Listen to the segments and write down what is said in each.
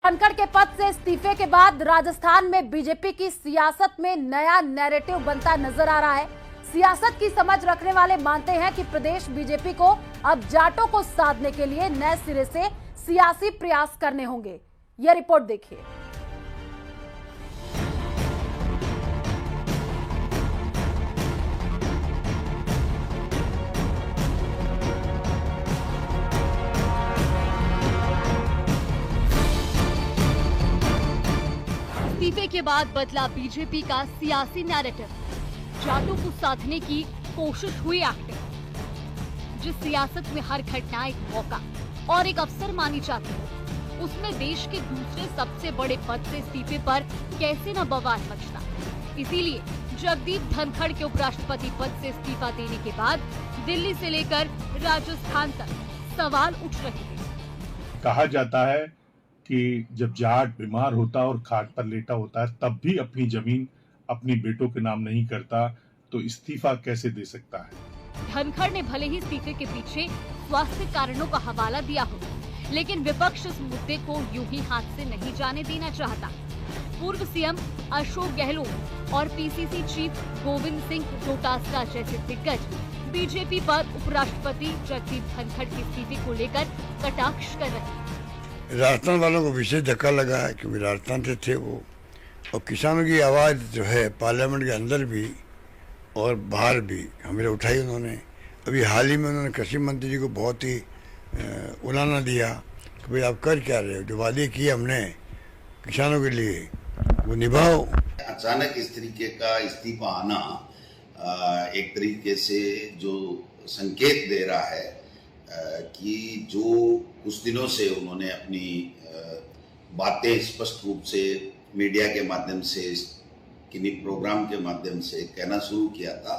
धनखड़ के पद से इस्तीफे के बाद राजस्थान में बीजेपी की सियासत में नया नैरेटिव बनता नजर आ रहा है। सियासत की समझ रखने वाले मानते हैं कि प्रदेश बीजेपी को अब जाटों को साधने के लिए नए सिरे से सियासी प्रयास करने होंगे। यह रिपोर्ट देखिए। इस्तीफे के बाद बदला बीजेपी का सियासी नैरेटिव। जाटों को साधने की कोशिश हुई एक्टिव। जिस सियासत में हर घटना एक मौका और एक अवसर मानी जाती है, उसमें देश के दूसरे सबसे बड़े पद से इस्तीफे पर कैसे न बवाल मचता। इसीलिए जगदीप धनखड़ के उपराष्ट्रपति पद से इस्तीफा देने के बाद दिल्ली से लेकर राजस्थान तक सवाल उठ रहे हैं। कहा जाता है कि जब जाट बीमार होता और खाट पर लेटा होता है तब भी अपनी जमीन अपनी बेटों के नाम नहीं करता, तो इस्तीफा कैसे दे सकता है। धनखड़ ने भले ही इस्तीफे के पीछे स्वास्थ्य कारणों का हवाला दिया हो, लेकिन विपक्ष इस मुद्दे को यूं ही हाथ से नहीं जाने देना चाहता। पूर्व सीएम अशोक गहलोत और पीसीसी चीफ गोविंद सिंह डोटासरा जैसे दिग्गज बीजेपी पर उपराष्ट्रपति जगदीप धनखड़ के इस्तीफे को लेकर कटाक्ष कर रहे हैं। राजस्थान वालों को विशेष धक्का लगा है क्योंकि राजस्थान से थे वो, और किसानों की आवाज़ जो है पार्लियामेंट के अंदर भी और बाहर भी हमें उठाई उन्होंने। अभी हाल ही में उन्होंने कृषि मंत्री जी को बहुत ही उलाना दिया कि भाई आप कर क्या रहे हो, जो वादे किए हमने किसानों के लिए वो निभाओ। अचानक इस तरीके का इस्तीफा आना एक तरीके से जो संकेत दे रहा है कि जो कुछ दिनों से उन्होंने अपनी बातें स्पष्ट रूप से मीडिया के माध्यम से, किन्हीं प्रोग्राम के माध्यम से कहना शुरू किया था,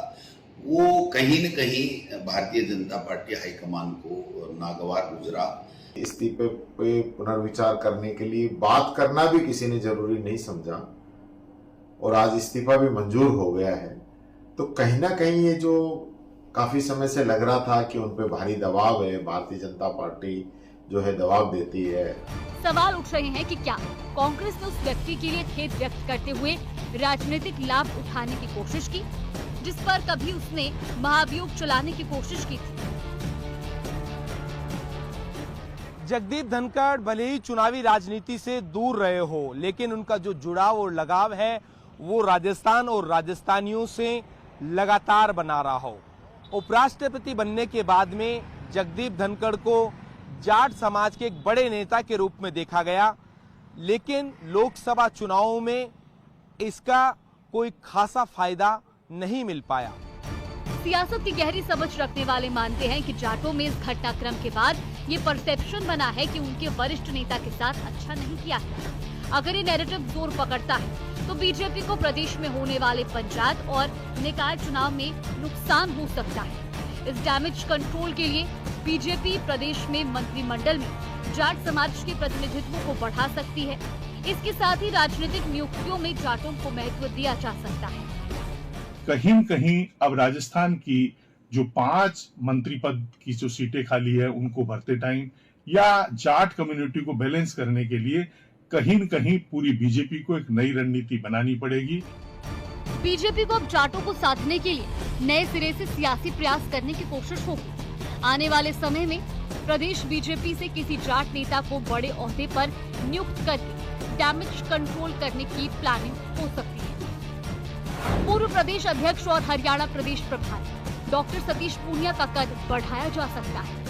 वो कहीं न कहीं भारतीय जनता पार्टी हाईकमान को नागवार गुजरा। इस्तीफे पे पुनर्विचार करने के लिए बात करना भी किसी ने जरूरी नहीं समझा और आज इस्तीफा भी मंजूर हो गया है, तो कहीं ना कहीं ये जो काफी समय से लग रहा था कि उन पे भारी दबाव है, भारतीय जनता पार्टी जो है दबाव देती है। सवाल उठ रहे हैं कि क्या कांग्रेस ने उस व्यक्ति के लिए खेद व्यक्त करते हुए राजनीतिक लाभ उठाने की कोशिश की, जिस पर कभी उसने महाभियोग चलाने की कोशिश की थी। जगदीप धनखड़ भले ही चुनावी राजनीति से दूर रहे हो, लेकिन उनका जो जुड़ाव और लगाव है वो राजस्थान और राजस्थानियों से लगातार बना रहा हो। उपराष्ट्रपति बनने के बाद में जगदीप धनखड़ को जाट समाज के एक बड़े नेता के रूप में देखा गया, लेकिन लोकसभा चुनावों में इसका कोई खासा फायदा नहीं मिल पाया। सियासत की गहरी समझ रखने वाले मानते हैं कि जाटों में इस घटनाक्रम के बाद ये परसेप्शन बना है कि उनके वरिष्ठ नेता के साथ अच्छा नहीं किया है। अगर ये नैरेटिव जोर पकड़ता है तो बीजेपी को प्रदेश में होने वाले पंचायत और निकाय चुनाव में नुकसान हो सकता है। इस डैमेज कंट्रोल के लिए बीजेपी प्रदेश में मंत्रिमंडल में जाट समाज के प्रतिनिधित्व को बढ़ा सकती है। इसके साथ ही राजनीतिक नियुक्तियों में जाटों को महत्व दिया जा सकता है। कहीं न कहीं अब राजस्थान की जो 5 मंत्री पद की जो सीटें खाली है उनको भरते टाइम या जाट कम्युनिटी को बैलेंस करने के लिए कहीं न कहीं पूरी बीजेपी को एक नई रणनीति बनानी पड़ेगी। बीजेपी को अब जाटों को साधने के लिए नए सिरे से सियासी प्रयास करने की कोशिश होगी। आने वाले समय में प्रदेश बीजेपी से किसी जाट नेता को बड़े ओहदे पर नियुक्त करके डैमेज कंट्रोल करने की प्लानिंग हो सकती है। पूर्व प्रदेश अध्यक्ष और हरियाणा प्रदेश प्रभारी डॉक्टर सतीश पूनिया का कद बढ़ाया जा सकता है।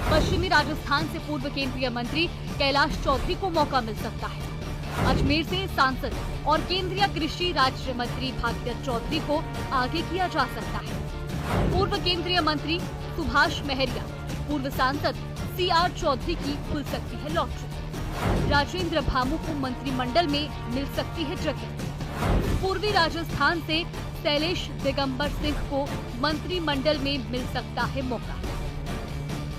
पश्चिमी राजस्थान से पूर्व केंद्रीय मंत्री कैलाश चौधरी को मौका मिल सकता है। अजमेर से सांसद और केंद्रीय कृषि राज्य मंत्री भागीरथ चौधरी को आगे किया जा सकता है। पूर्व केंद्रीय मंत्री सुभाष महरिया, पूर्व सांसद सीआर चौधरी की खुल सकती है लॉटरी। राजेंद्र भामू को मंत्रिमंडल में मिल सकती है जगह। पूर्वी राजस्थान से शैलेश दिगंबर सिंह को मंत्रिमंडल में मिल सकता है मौका।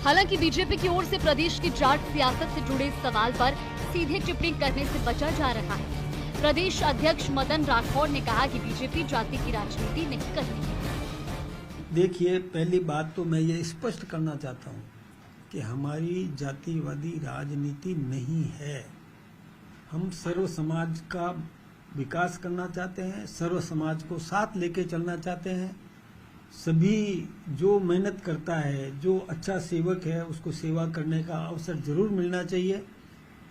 हालांकि बीजेपी की ओर से प्रदेश की जाट सियासत से जुड़े सवाल पर सीधे टिप्पणी करने से बचा जा रहा है। प्रदेश अध्यक्ष मदन राठौड़ ने कहा कि बीजेपी जाति की राजनीति नहीं करती है। देखिए, पहली बात तो मैं ये स्पष्ट करना चाहता हूँ कि हमारी जातिवादी राजनीति नहीं है। हम सर्व समाज का विकास करना चाहते हैं, सर्व समाज को साथ लेके चलना चाहते हैं। सभी जो मेहनत करता है, जो अच्छा सेवक है, उसको सेवा करने का अवसर जरूर मिलना चाहिए।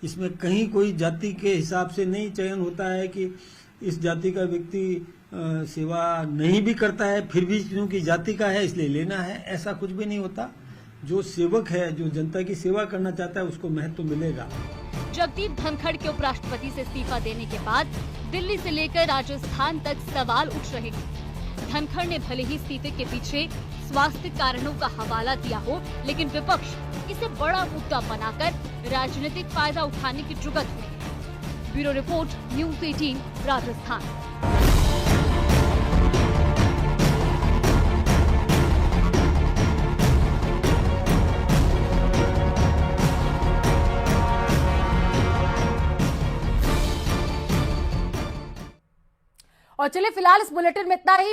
इसमें कहीं कोई जाति के हिसाब से नहीं चयन होता है कि इस जाति का व्यक्ति सेवा नहीं भी करता है, फिर भी क्योंकि जाति का है इसलिए लेना है, ऐसा कुछ भी नहीं होता। जो सेवक है, जो जनता की सेवा करना चाहता है, उसको महत्व मिलेगा। जगदीप धनखड़ के उपराष्ट्रपति से इस्तीफा देने के बाद दिल्ली से लेकर राजस्थान तक सवाल उठ रहे हैं। धनखड़ ने भले ही इस्तीफे के पीछे स्वास्थ्य कारणों का हवाला दिया हो, लेकिन विपक्ष इसे बड़ा मुद्दा बनाकर राजनीतिक फायदा उठाने की जुगत हुई है। Bureau report, news 18 Rajasthan. और चलिए फिलहाल इस बुलेटिन में इतना ही।